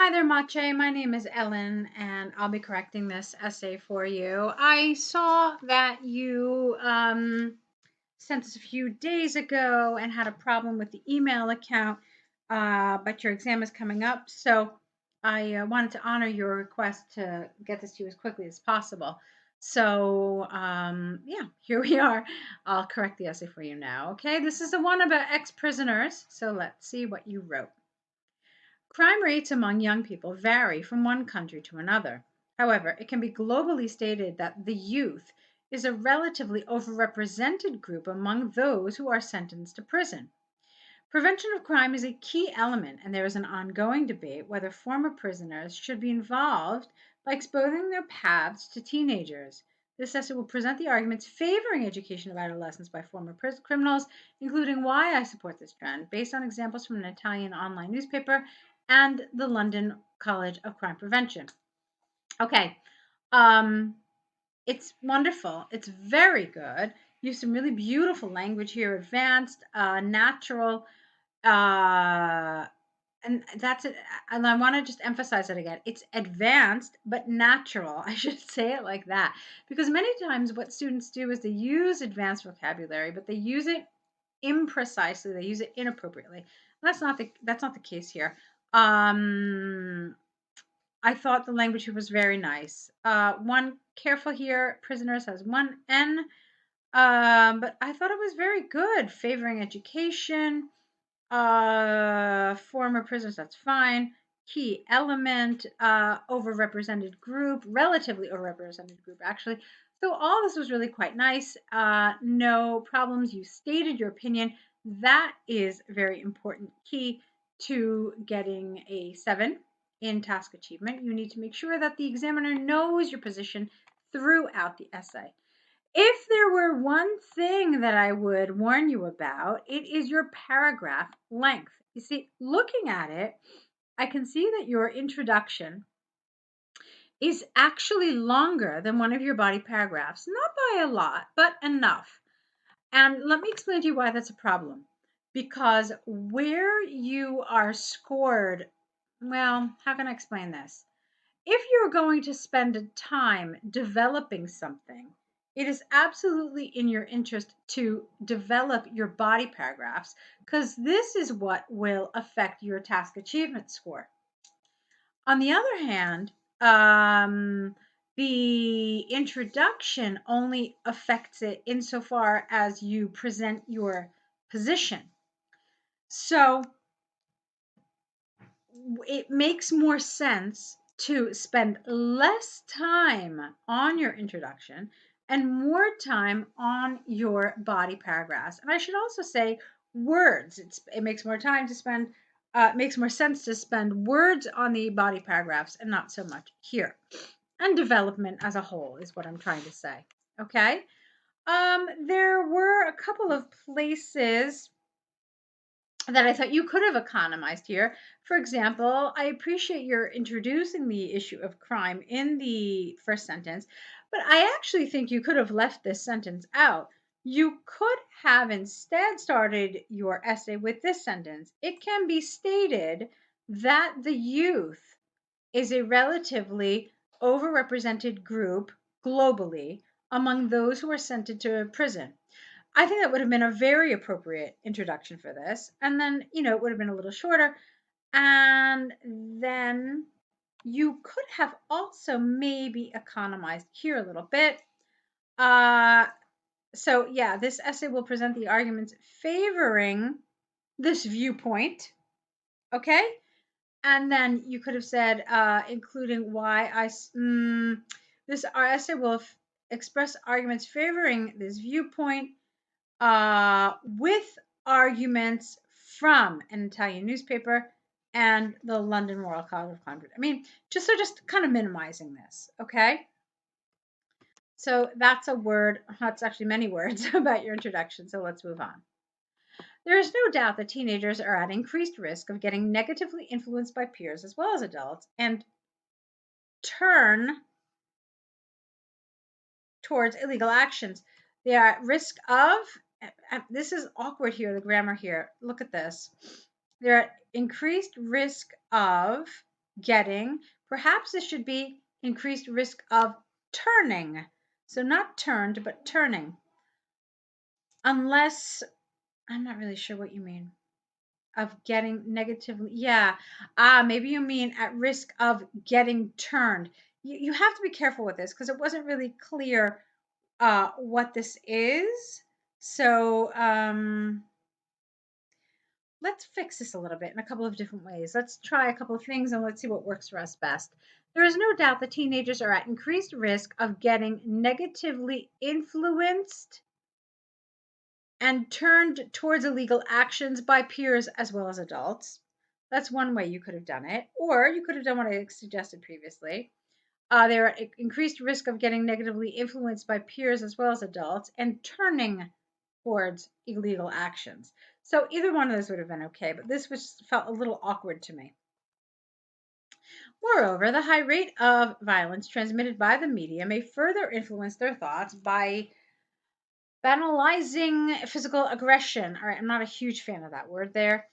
Hi there, Maciej. My name is Ellen, and I'll be correcting this essay for you. I saw that you sent this a few days ago and had a problem with the email account, but your exam is coming up, so I wanted to honor your request to get this to you as quickly as possible. So, yeah, here we are. I'll correct the essay for you now. Okay, this is the one about ex-prisoners, so let's see what you wrote. Crime rates among young people vary from one country to another. However, it can be globally stated that the youth is a relatively overrepresented group among those who are sentenced to prison. Prevention of crime is a key element, and there is an ongoing debate whether former prisoners should be involved by exposing their paths to teenagers. This essay will present the arguments favoring education of adolescents by former criminals, including why I support this trend, based on examples from an Italian online newspaper and the London College of Crime Prevention. Okay, um, it's wonderful. It's very good. Use some really beautiful language here, advanced, natural, uh, and that's it. And I want to just emphasize it again. It's advanced but natural. I should say it like that, because many times what students do is they use advanced vocabulary, but they use it imprecisely. They use it inappropriately. That's not the case here. Um, I thought the language was very nice. One careful here, prisoners has one N, but I thought it was very good, favoring education. Former prisoners, that's fine. Key element, overrepresented group, relatively overrepresented group, actually. So all this was really quite nice. No problems. You stated your opinion. That is very important key to getting a 7 in task achievement. You need to make sure that the examiner knows your position throughout the essay. If there were one thing that I would warn you about, it is your paragraph length. You see, looking at it, I can see that your introduction is actually longer than one of your body paragraphs. Not by a lot, but enough. And let me explain to you why that's a problem. Because where you are scored, well, how can I explain this? If you're going to spend time developing something, it is absolutely in your interest to develop your body paragraphs, because this is what will affect your task achievement score. On the other hand, the introduction only affects it insofar as you present your position. So it makes more sense to spend less time on your introduction and more time on your body paragraphs. And I should also say words. It makes more time to spend, makes more sense to spend words on the body paragraphs and not so much here. And development as a whole is what I'm trying to say. Okay. There were a couple of places that I thought you could have economized here. For example, I appreciate your introducing the issue of crime in the first sentence, but I actually think you could have left this sentence out. You could have instead started your essay with this sentence. It can be stated that the youth is a relatively overrepresented group globally among those who are sentenced to prison. I think that would have been a very appropriate introduction for this. And then, it would have been a little shorter. And then you could have also maybe economized here a little bit. So, yeah, this essay will present the arguments favoring this viewpoint. Okay. And then you could have said, including why this essay will express arguments favoring this viewpoint with arguments from an Italian newspaper and the London Royal College of Crime. I mean, just kind of minimizing this, okay? So that's a word, that's actually many words about your introduction, so let's move on. There is no doubt that teenagers are at increased risk of getting negatively influenced by peers as well as adults and turn towards illegal actions. They are at risk of, this is awkward here, the grammar here. Look at this. They're at increased risk of getting, perhaps this should be increased risk of turning. So not turned, but turning. Unless, I'm not really sure what you mean. Of getting negatively, yeah. Maybe you mean at risk of getting turned. You have to be careful with this because it wasn't really clear what this is. So let's fix this a little bit in a couple of different ways. Let's try a couple of things and let's see what works for us best. There is no doubt that teenagers are at increased risk of getting negatively influenced and turned towards illegal actions by peers as well as adults. That's one way you could have done it. Or you could have done what I suggested previously. They're at increased risk of getting negatively influenced by peers as well as adults and turning towards illegal actions. So either one of those would have been okay, but this felt a little awkward to me. Moreover, the high rate of violence transmitted by the media may further influence their thoughts by banalizing physical aggression. All right, I'm not a huge fan of that word there.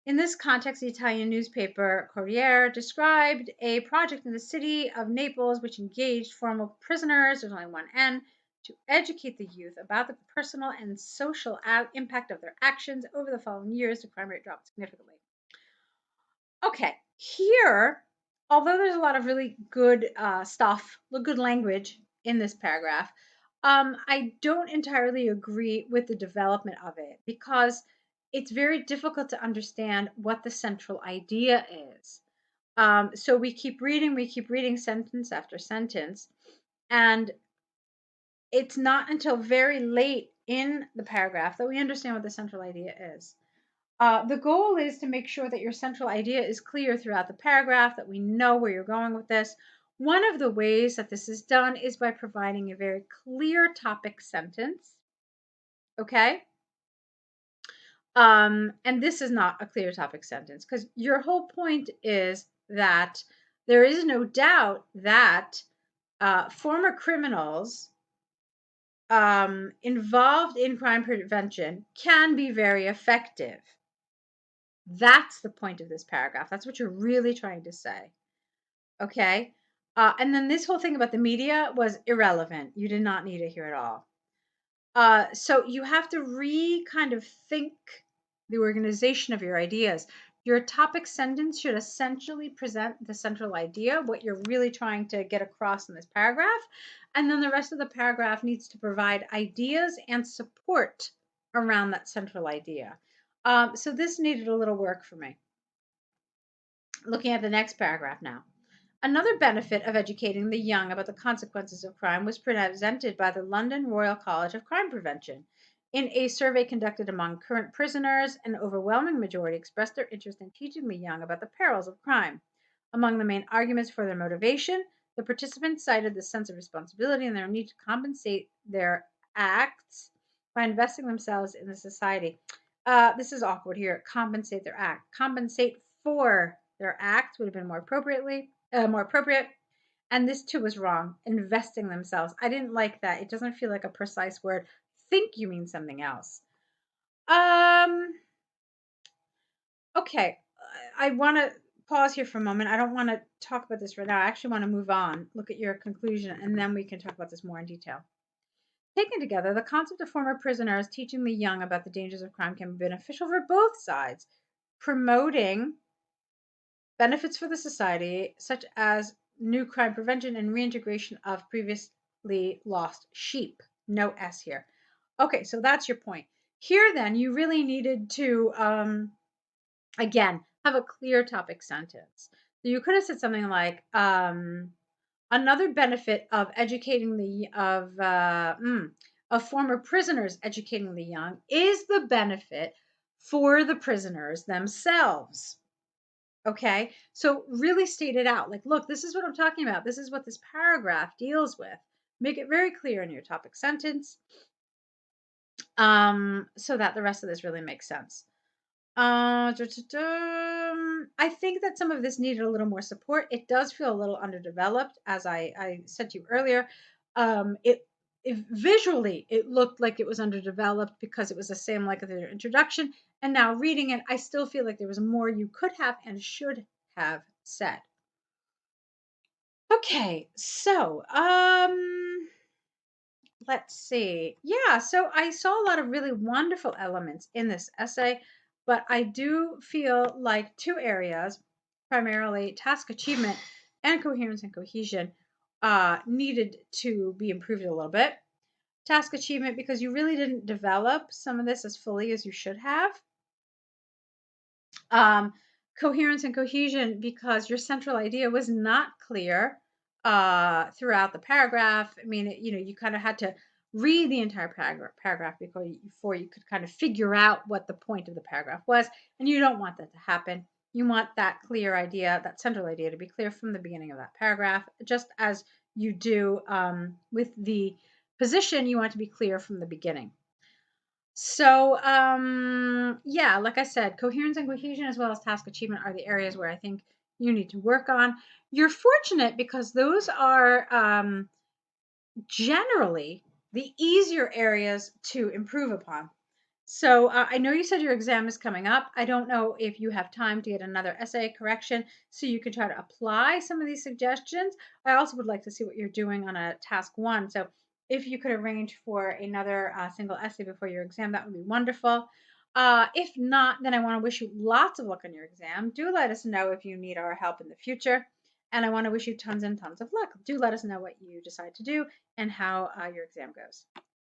In this context, the Italian newspaper Corriere described a project in the city of Naples which engaged former prisoners, there's only one N, to educate the youth about the personal and social impact of their actions. Over the following years, the crime rate dropped significantly. Okay, here, although there's a lot of really good stuff, good language in this paragraph, I don't entirely agree with the development of it because it's very difficult to understand what the central idea is. So we keep reading sentence after sentence, and it's not until very late in the paragraph that we understand what the central idea is. The goal is to make sure that your central idea is clear throughout the paragraph, that we know where you're going with this. One of the ways that this is done is by providing a very clear topic sentence. Okay? And this is not a clear topic sentence because your whole point is that there is no doubt that former criminals involved in crime prevention can be very effective. That's the point of this paragraph. That's what you're really trying to say. Okay? And then this whole thing about the media was irrelevant. You did not need it here at all. So you have to kind of think the organization of your ideas. Your topic sentence should essentially present the central idea, what you're really trying to get across in this paragraph. And then the rest of the paragraph needs to provide ideas and support around that central idea. So this needed a little work for me. Looking at the next paragraph now. Another benefit of educating the young about the consequences of crime was presented by the London Royal College of Crime Prevention. In a survey conducted among current prisoners, an overwhelming majority expressed their interest in teaching the young about the perils of crime. Among the main arguments for their motivation, the participants cited the sense of responsibility and their need to compensate their acts by investing themselves in the society. This is awkward here. Compensate their act. Compensate for their act would have been more appropriate. And this too was wrong. Investing themselves. I didn't like that. It doesn't feel like a precise word. Think you mean something else. Okay. I want to pause here for a moment. I don't want to talk about this right now. I actually want to move on, look at your conclusion, and then we can talk about this more in detail. Taken together, the concept of former prisoners teaching the young about the dangers of crime can be beneficial for both sides, promoting benefits for the society, such as new crime prevention and reintegration of previously lost sheep. No S here. Okay, so that's your point. Here, then, you really needed to, again, have a clear topic sentence. So you could have said something like, another benefit of educating of former prisoners educating the young is the benefit for the prisoners themselves. Okay, so really state it out. Like, look, this is what I'm talking about. This is what this paragraph deals with. Make it very clear in your topic sentence, so that the rest of this really makes sense. I think that some of this needed a little more support. It does feel a little underdeveloped, as I said to you earlier. Visually, it looked like it was underdeveloped because it was the same like the introduction. And now reading it, I still feel like there was more you could have and should have said. Okay, so let's see. Yeah, so I saw a lot of really wonderful elements in this essay, but I do feel like two areas, primarily task achievement and coherence and cohesion, needed to be improved a little bit. Task achievement because you really didn't develop some of this as fully as you should have. Um, Coherence and cohesion because your central idea was not clear throughout the paragraph. I mean, you kind of had to read the entire paragraph before you could kind of figure out what the point of the paragraph was, and you don't want that to happen. You want that clear idea, that central idea, to be clear from the beginning of that paragraph, just as you do with the position. You want to be clear from the beginning. So, yeah, like I said, coherence and cohesion as well as task achievement are the areas where I think you need to work on. You're fortunate because those are generally the easier areas to improve upon. So I know you said your exam is coming up. I don't know if you have time to get another essay correction so you can try to apply some of these suggestions. I also would like to see what you're doing on a task one. So if you could arrange for another single essay before your exam, that would be wonderful. If not, then I want to wish you lots of luck on your exam. Do let us know if you need our help in the future. And I want to wish you tons and tons of luck. Do let us know what you decide to do and how your exam goes.